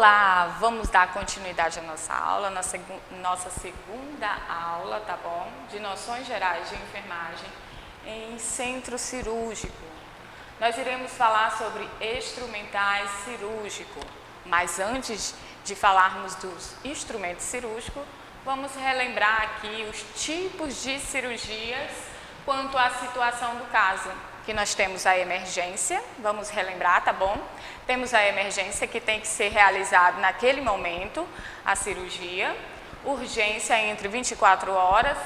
Olá, vamos dar continuidade à nossa aula, nossa segunda aula, tá bom? De noções gerais de enfermagem em centro cirúrgico. Nós iremos falar sobre instrumentais cirúrgicos, mas antes de falarmos dos instrumentos cirúrgicos, vamos relembrar aqui os tipos de cirurgias quanto à situação do caso. Que nós temos a emergência, vamos relembrar, tá bom? Temos a emergência que tem que ser realizada naquele momento, a cirurgia. Urgência entre 24 horas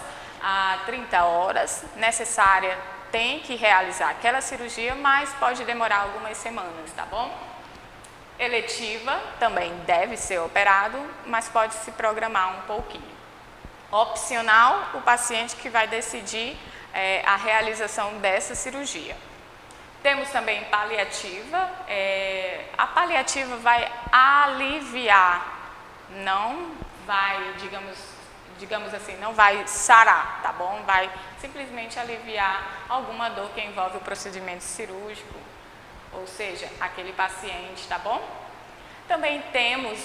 a 30 horas, necessária, tem que realizar aquela cirurgia, mas pode demorar algumas semanas, tá bom? Eletiva também deve ser operado, mas pode se programar um pouquinho. Opcional, o paciente que vai decidir a realização dessa cirurgia. Temos também paliativa. A paliativa vai aliviar, não vai, digamos assim, não vai sarar, tá bom? Vai simplesmente aliviar alguma dor que envolve o procedimento cirúrgico, ou seja, aquele paciente, tá bom? Também temos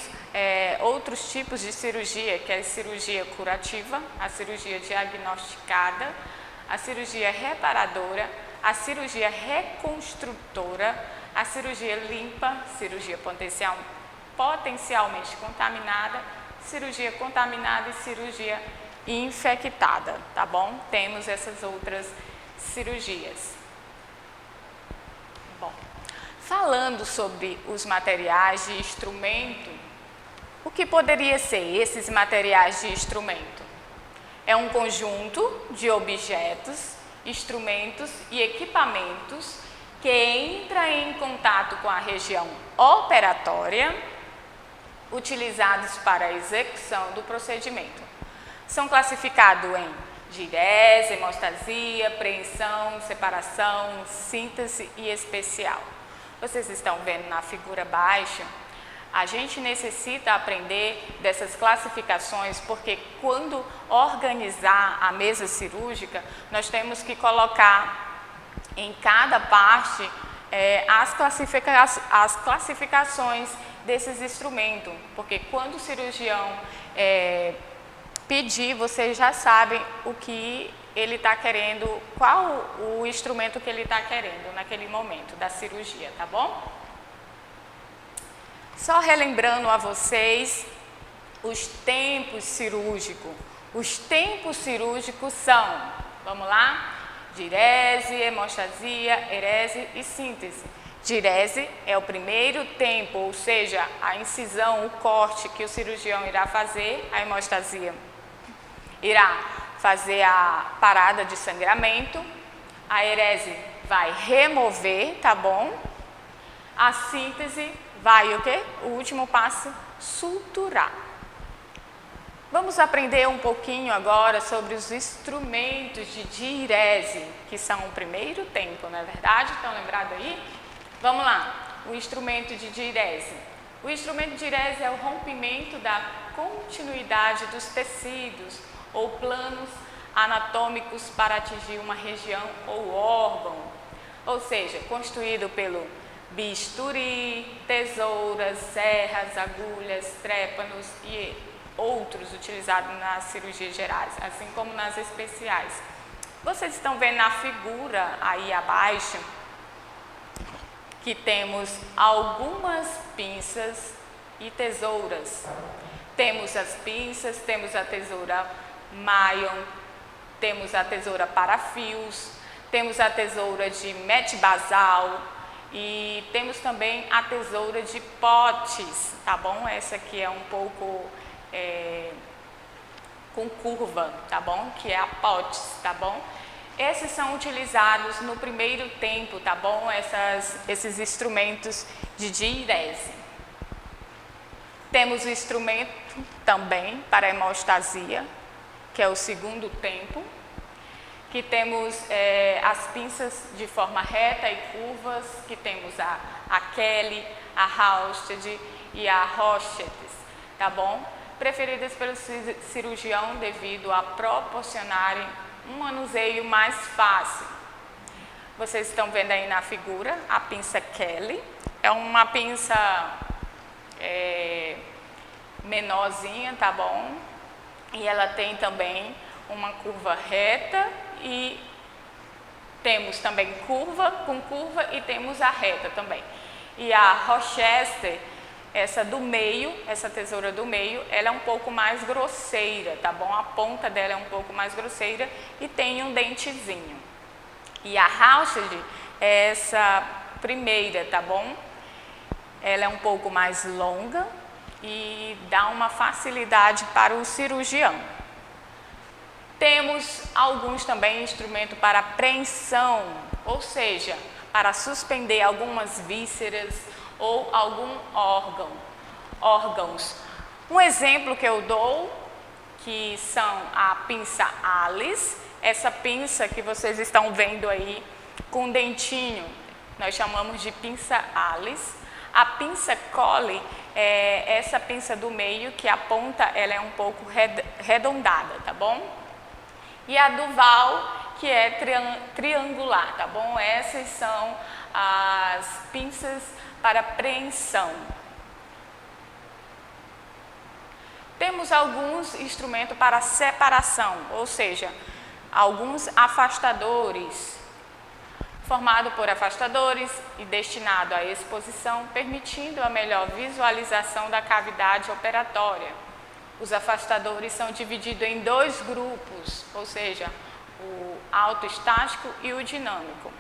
outros tipos de cirurgia, que é a cirurgia curativa, a cirurgia diagnosticada, a cirurgia reparadora, a cirurgia reconstrutora, a cirurgia limpa, cirurgia potencialmente contaminada, cirurgia contaminada e cirurgia infectada, tá bom? Temos essas outras cirurgias. Bom, falando sobre os materiais de instrumento, o que poderia ser esses materiais de instrumento? É um conjunto de objetos, instrumentos e equipamentos que entra em contato com a região operatória, utilizados para a execução do procedimento. São classificados em direse, hemostasia, preensão, separação, síntese e especial. Vocês estão vendo na figura abaixo? A gente necessita aprender dessas classificações porque quando organizar a mesa cirúrgica, nós temos que colocar em cada parte as classificações desses instrumentos, porque quando o cirurgião pedir, vocês já sabem o que ele está querendo, qual o instrumento que ele está querendo naquele momento da cirurgia, tá bom? Só relembrando a vocês os tempos cirúrgicos. Os tempos cirúrgicos são, vamos lá? Direse, hemostasia, herese e síntese. Direse é o primeiro tempo, ou seja, a incisão, o corte que o cirurgião irá fazer. A hemostasia irá fazer a parada de sangramento. A herese vai remover, tá bom? A síntese vai o quê? O último passo, suturar. Vamos aprender um pouquinho agora sobre os instrumentos de direse, que são o primeiro tempo, não é verdade? Estão lembrados aí? Vamos lá, o instrumento de direse. O instrumento de direse é o rompimento da continuidade dos tecidos ou planos anatômicos para atingir uma região ou órgão, ou seja, construído pelo bisturi, tesouras, serras, agulhas, trépanos e outros utilizados nas cirurgias gerais, assim como nas especiais. Vocês estão vendo na figura aí abaixo que temos algumas pinças e tesouras. Temos as pinças, temos a tesoura Mayon, temos a tesoura para fios, temos a tesoura de metibasal, e temos também a tesoura de potes, tá bom? Essa aqui é um pouco com curva, tá bom? Que é a potes, tá bom? Esses são utilizados no primeiro tempo, tá bom? Esses instrumentos de direse. Temos o instrumento também para hemostasia, que é o segundo tempo. Que temos as pinças de forma reta e curvas, que temos a Kelly, a Halsted e a Rochetes, tá bom? Preferidas pelo cirurgião devido a proporcionarem um manuseio mais fácil. Vocês estão vendo aí na figura a pinça Kelly, é uma pinça menorzinha, tá bom? E ela tem também uma curva reta e temos também curva com curva e temos a reta também. E a Rochester, essa do meio, essa tesoura do meio, ela é um pouco mais grosseira, tá bom? A ponta dela é um pouco mais grosseira e tem um dentezinho. E a Hauschel é essa primeira, tá bom? Ela é um pouco mais longa e dá uma facilidade para o cirurgião. Temos alguns também instrumentos para apreensão, ou seja, para suspender algumas vísceras ou algum órgãos. Um exemplo que eu dou, que são a pinça Alice, essa pinça que vocês estão vendo aí com dentinho, nós chamamos de pinça Alice. A pinça Collie é essa pinça do meio, que a ponta ela é um pouco arredondada, tá bom? E a Duval, que é triangular, tá bom? Essas são as pinças para apreensão. Temos alguns instrumentos para separação, ou seja, alguns afastadores, formado por afastadores e destinado à exposição, permitindo a melhor visualização da cavidade operatória. Os afastadores são divididos em dois grupos, ou seja, o autoestático e o dinâmico.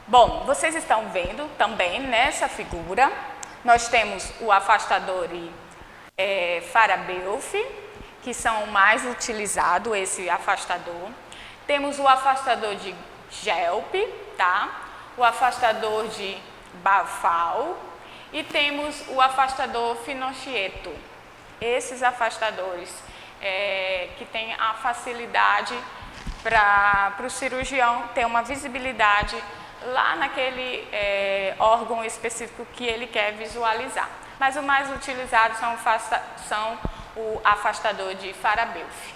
Bom, vocês estão vendo também nessa figura, nós temos o afastador Farabeuf, que são o mais utilizado, esse afastador. Temos o afastador de Gelp, tá? O afastador de Bafal e temos o afastador Finocchietto. Esses afastadores que têm a facilidade para o cirurgião ter uma visibilidade lá naquele órgão específico que ele quer visualizar. Mas o mais utilizado são o afastador de Farabeuf.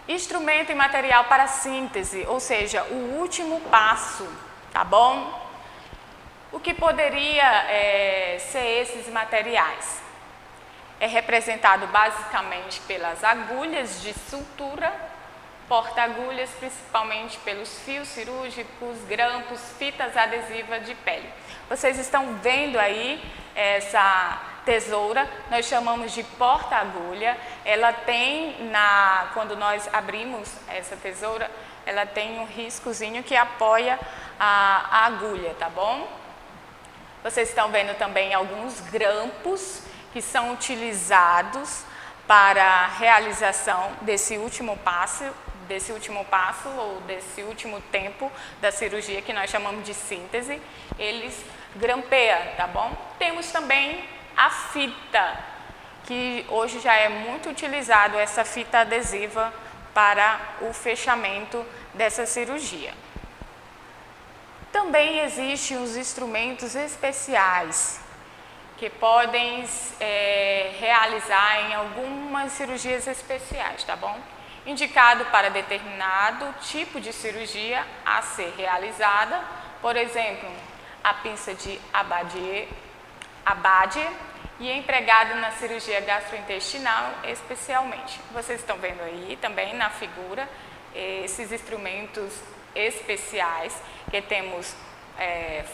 Instrumento e material para síntese, ou seja, o último passo, tá bom? O que poderia ser esses materiais? É representado basicamente pelas agulhas de sutura, porta-agulhas, principalmente pelos fios cirúrgicos, grampos, fitas adesivas de pele. Vocês estão vendo aí essa tesoura, nós chamamos de porta-agulha. Ela tem, quando nós abrimos essa tesoura, ela tem um riscozinho que apoia a agulha, tá bom? Vocês estão vendo também alguns grampos que são utilizados para a realização desse último passo ou desse último tempo da cirurgia, que nós chamamos de síntese. Eles grampeiam, tá bom? Temos também a fita, que hoje já é muito utilizado, essa fita adesiva para o fechamento dessa cirurgia. Também existem os instrumentos especiais que podem realizar em algumas cirurgias especiais, tá bom? Indicado para determinado tipo de cirurgia a ser realizada, por exemplo, a pinça de Abbadier e empregado na cirurgia gastrointestinal especialmente. Vocês estão vendo aí também na figura esses instrumentos especiais, que temos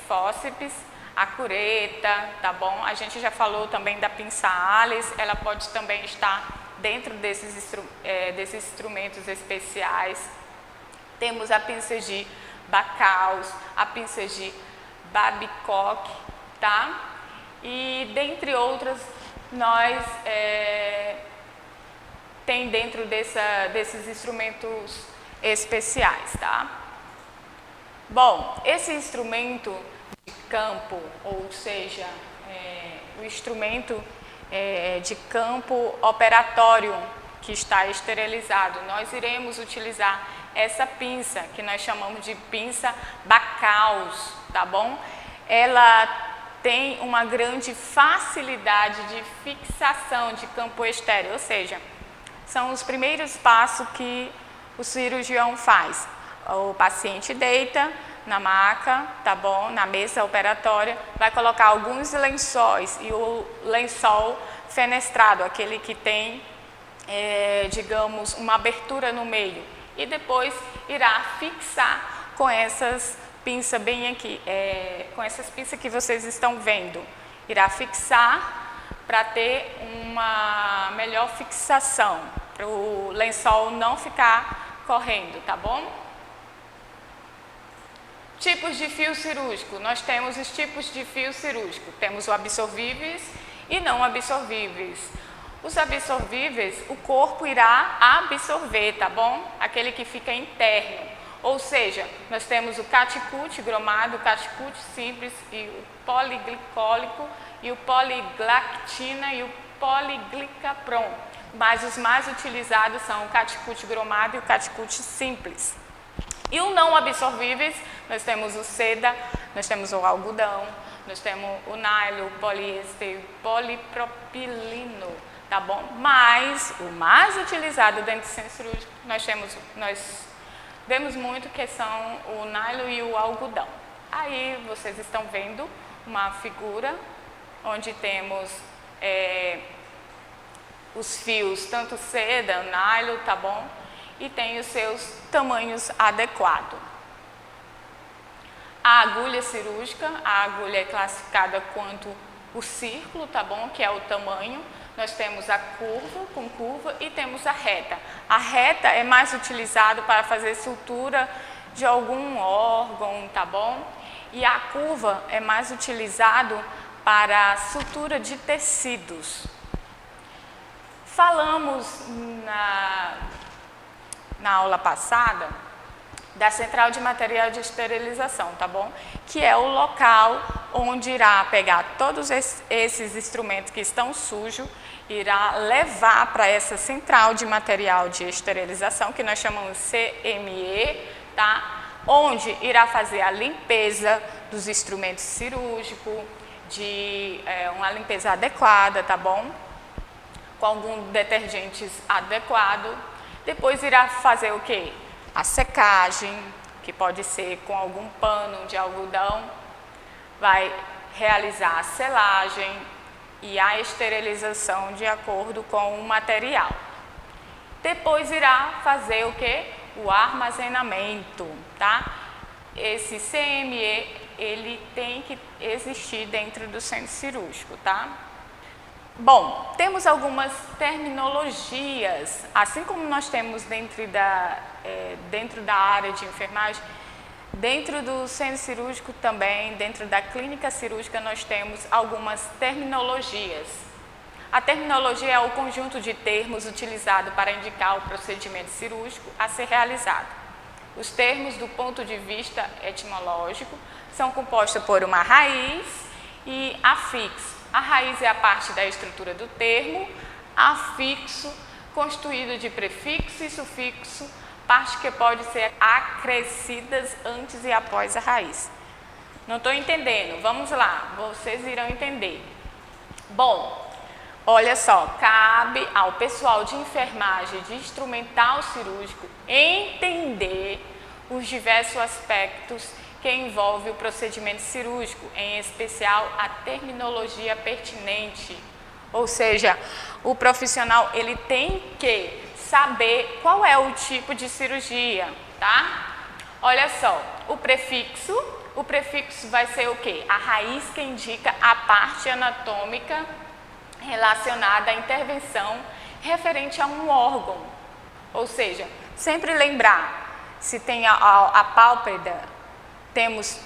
fórceps, a cureta, tá bom? A gente já falou também da pinça Alice, ela pode também estar dentro desses instrumentos especiais. Temos a pinça de Bacchus, a pinça de Babcock, tá? E dentre outras, nós tem dentro desses instrumentos especiais, tá? Bom, esse instrumento de campo, ou seja, o instrumento de campo operatório que está esterilizado, nós iremos utilizar essa pinça, que nós chamamos de pinça Bacchus, tá bom? Ela tem uma grande facilidade de fixação de campo estéril, ou seja, são os primeiros passos que o cirurgião faz. O paciente deita, na maca, tá bom? Na mesa operatória, vai colocar alguns lençóis e o lençol fenestrado, aquele que tem, digamos, uma abertura no meio. E depois irá fixar com essas pinças bem aqui, com essas pinças que vocês estão vendo. Irá fixar para ter uma melhor fixação, para o lençol não ficar correndo, tá bom? Tipos de fio cirúrgico. Nós temos os tipos de fio cirúrgico. Temos o absorvíveis e não absorvíveis. Os absorvíveis, o corpo irá absorver, tá bom? Aquele que fica interno. Ou seja, nós temos o catecute gromado, o catecute simples e o poliglicólico e o poliglactina e o poliglicapron. Mas os mais utilizados são o catecute gromado e o catecute simples. E o não absorvíveis, nós temos o seda, nós temos o algodão, nós temos o nylon, o poliéster, o polipropileno, tá bom? Mas o mais utilizado dentro do centro cirúrgico, nós vemos muito que são o nylon e o algodão. Aí vocês estão vendo uma figura onde temos os fios, tanto seda, nylon, tá bom? E tem os seus tamanhos adequados. A agulha cirúrgica, a agulha é classificada quanto o círculo, tá bom? Que é o tamanho. Nós temos a curva, com curva, e temos a reta. A reta é mais utilizado para fazer sutura de algum órgão, tá bom? E a curva é mais utilizado para sutura de tecidos. Falamos na aula passada da central de material de esterilização, tá bom? Que é o local onde irá pegar todos esses instrumentos que estão sujos, irá levar para essa central de material de esterilização, que nós chamamos CME, tá? Onde irá fazer a limpeza dos instrumentos cirúrgicos, uma limpeza adequada, tá bom? Com alguns detergentes adequados. Depois irá fazer o quê? A secagem, que pode ser com algum pano de algodão. Vai realizar a selagem e a esterilização de acordo com o material. Depois irá fazer o quê? O armazenamento, tá? Esse CME, ele tem que existir dentro do centro cirúrgico, tá? Bom, temos algumas terminologias, assim como nós temos dentro da área de enfermagem, dentro do centro cirúrgico também, dentro da clínica cirúrgica, nós temos algumas terminologias. A terminologia é o conjunto de termos utilizado para indicar o procedimento cirúrgico a ser realizado. Os termos, do ponto de vista etimológico, são compostos por uma raiz e afixo. A raiz é a parte da estrutura do termo, afixo, constituído de prefixo e sufixo, parte que pode ser acrescidas antes e após a raiz. Não estou entendendo, vamos lá, vocês irão entender. Bom, olha só, cabe ao pessoal de enfermagem, de instrumental cirúrgico, entender os diversos aspectos que envolve o procedimento cirúrgico, em especial a terminologia pertinente. Ou seja, o profissional ele tem que saber qual é o tipo de cirurgia, tá? Olha só, o prefixo vai ser o quê? A raiz que indica a parte anatômica relacionada à intervenção referente a um órgão. Ou seja, sempre lembrar, se tem a pálpebra, temos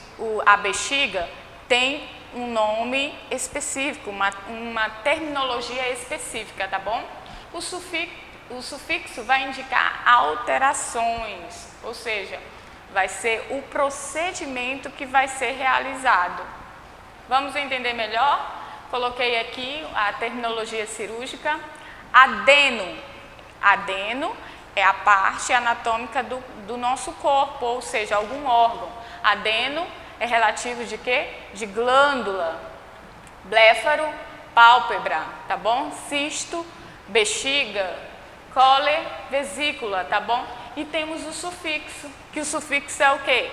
a bexiga, tem um nome específico, uma terminologia específica, tá bom? O sufixo vai indicar alterações, ou seja, vai ser o procedimento que vai ser realizado. Vamos entender melhor? Coloquei aqui a terminologia cirúrgica. Adeno é a parte anatômica do nosso corpo, ou seja, algum órgão. Adeno é relativo de quê? De glândula. Bléfaro, pálpebra, tá bom? Cisto, bexiga. Cóler, vesícula, tá bom? E temos o sufixo, que o sufixo é o quê?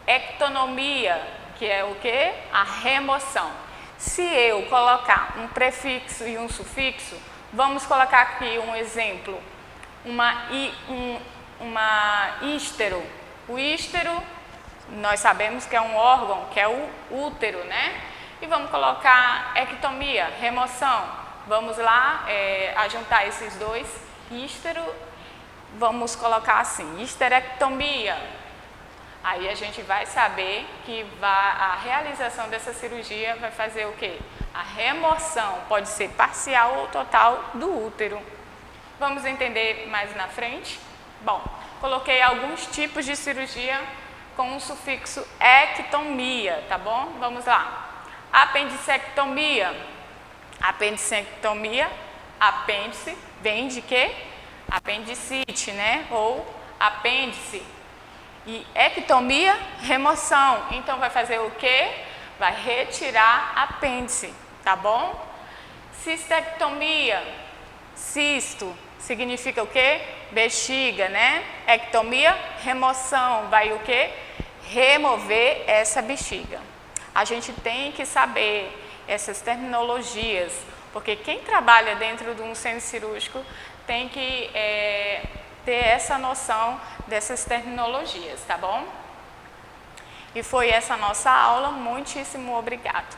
Ectonomia, que é o que? A remoção. Se eu colocar um prefixo e um sufixo, vamos colocar aqui um exemplo, uma ístero. O ístero, nós sabemos que é um órgão, que é o útero, né? E vamos colocar ectomia, remoção. Vamos lá, ajuntar esses dois, ístero, vamos colocar assim, histerectomia. Aí a gente vai saber que a realização dessa cirurgia vai fazer o quê? A remoção, pode ser parcial ou total, do útero. Vamos entender mais na frente? Bom, coloquei alguns tipos de cirurgia com o sufixo ectomia, tá bom? Vamos lá. Apendicectomia. Apendicectomia, apêndice, vem de quê? Apendicite, né? Ou apêndice. E ectomia, remoção. Então, vai fazer o quê? Vai retirar apêndice, tá bom? Cistectomia, cisto, significa o quê? Bexiga, né? Ectomia, remoção, vai o quê? Remover essa bexiga. A gente tem que saber essas terminologias, porque quem trabalha dentro de um centro cirúrgico tem que ter essa noção dessas terminologias, tá bom? E foi essa nossa aula, muitíssimo obrigado.